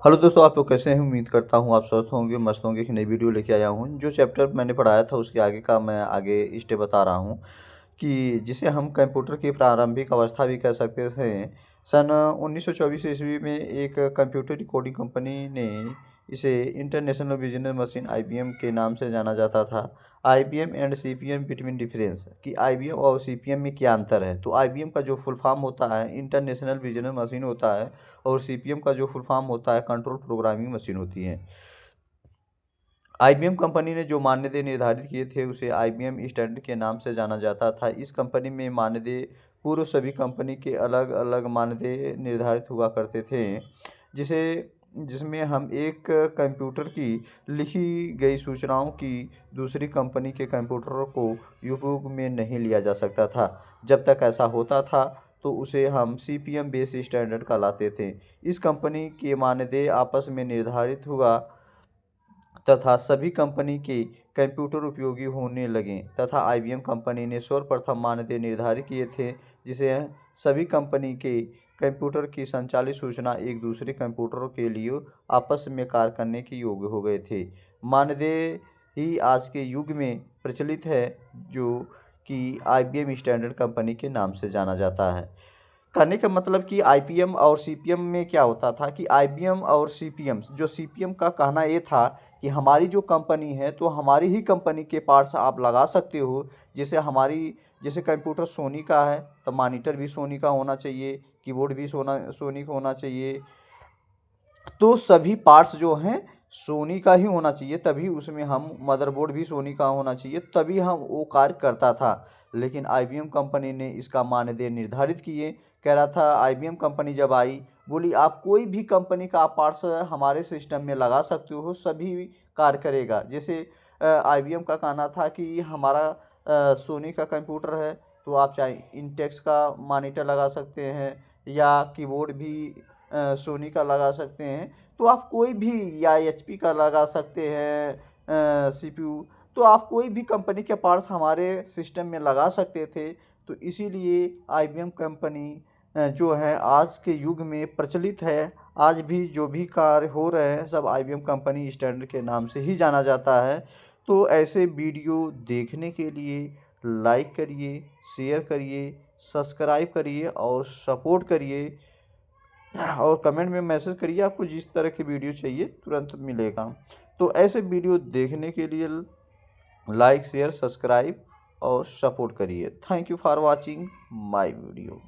Hello दोस्तों, आप लोग कैसे हैं? उम्मीद करता हूँ आप स्वस्थ होंगे, मस्त होंगे। एक नई वीडियो लेके आया हूँ। जो चैप्टर मैंने पढ़ाया था उसके आगे का मैं आगे स्टेप बता रहा हूँ कि जिसे हम कंप्यूटर की प्रारंभिक अवस्था भी कह सकते थे। सन 1924 ईस्वी में एक कंप्यूटर रिकॉर्डिंग कंपनी ने इसे इंटरनेशनल बिजनेस मशीन (IBM) के नाम से जाना जाता था। IBM and CPM between difference कि IBM और CPM में क्या अंतर है। तो IBM का जो फुल फॉर्म होता है इंटरनेशनल बिजनेस मशीन होता है, और CPM का जो फुल फॉर्म होता है कंट्रोल प्रोग्रामिंग मशीन होती है। IBM कंपनी ने जो मानदेय निर्धारित किए थे उसे IBM स्टैंडर्ड के नाम से जाना जाता था। इस कंपनी में मानदेय पूर्व सभी कंपनी के अलग अलग मानदेय निर्धारित हुआ करते थे, जिसे जिसमें हम एक कंप्यूटर की लिखी गई सूचनाओं की दूसरी कंपनी के कंप्यूटरों को उपयोग में नहीं लिया जा सकता था। जब तक ऐसा होता था तो उसे हम CPM बेस स्टैंडर्ड कहलाते थे। इस कंपनी के मानदेय आपस में निर्धारित हुआ तथा सभी कंपनी के कंप्यूटर उपयोगी होने लगे, तथा IBM कंपनी ने सर्वप्रथम मानदेय निर्धारित किए थे, जिसे सभी कंपनी के कंप्यूटर की संचालित सूचना एक दूसरे कंप्यूटरों के लिए आपस में कार्य करने के योग्य हो गए थे। मानदेय ही आज के युग में प्रचलित है, जो कि IBM स्टैंडर्ड कंपनी के नाम से जाना जाता है। कहने का मतलब कि IBM और CPM में क्या होता था कि IBM और CPM, जो CPM का कहना ये था कि हमारी जो कंपनी है तो हमारी ही कंपनी के पार्ट्स आप लगा सकते हो। जैसे कंप्यूटर सोनी का है तो मॉनिटर भी सोनी का होना चाहिए, कीबोर्ड भी सोनी का होना चाहिए। तो सभी पार्ट्स जो हैं सोनी का ही होना चाहिए, तभी उसमें हम मदरबोर्ड भी सोनी का होना चाहिए, तभी हम वो कार्य करता था। लेकिन IBM कंपनी ने इसका मानदेय निर्धारित किए। कह रहा था IBM कंपनी जब आई, बोली आप कोई भी कंपनी का आप पार्ट्स हमारे सिस्टम में लगा सकते हो, सभी कार्य करेगा। जैसे IBM का कहना था कि हमारा सोनी का कंप्यूटर है तो आप चाहे इंटेक्स का मॉनिटर लगा सकते हैं, या कीबोर्ड भी सोनी का लगा सकते हैं, तो आप कोई भी, या HP का लगा सकते हैं CPU। तो आप कोई भी कंपनी के पार्ट्स हमारे सिस्टम में लगा सकते थे। तो इसीलिए IBM कंपनी जो है आज के युग में प्रचलित है। आज भी जो भी कार्य हो रहे हैं सब IBM कंपनी स्टैंडर्ड के नाम से ही जाना जाता है। तो ऐसे वीडियो देखने के लिए लाइक करिए, शेयर करिए, सब्सक्राइब करिए और सपोर्ट करिए, और कमेंट में मैसेज करिए आपको जिस तरह की वीडियो चाहिए तुरंत मिलेगा। तो ऐसे वीडियो देखने के लिए लाइक, शेयर, सब्सक्राइब और सपोर्ट करिए। Thank you for watching my video.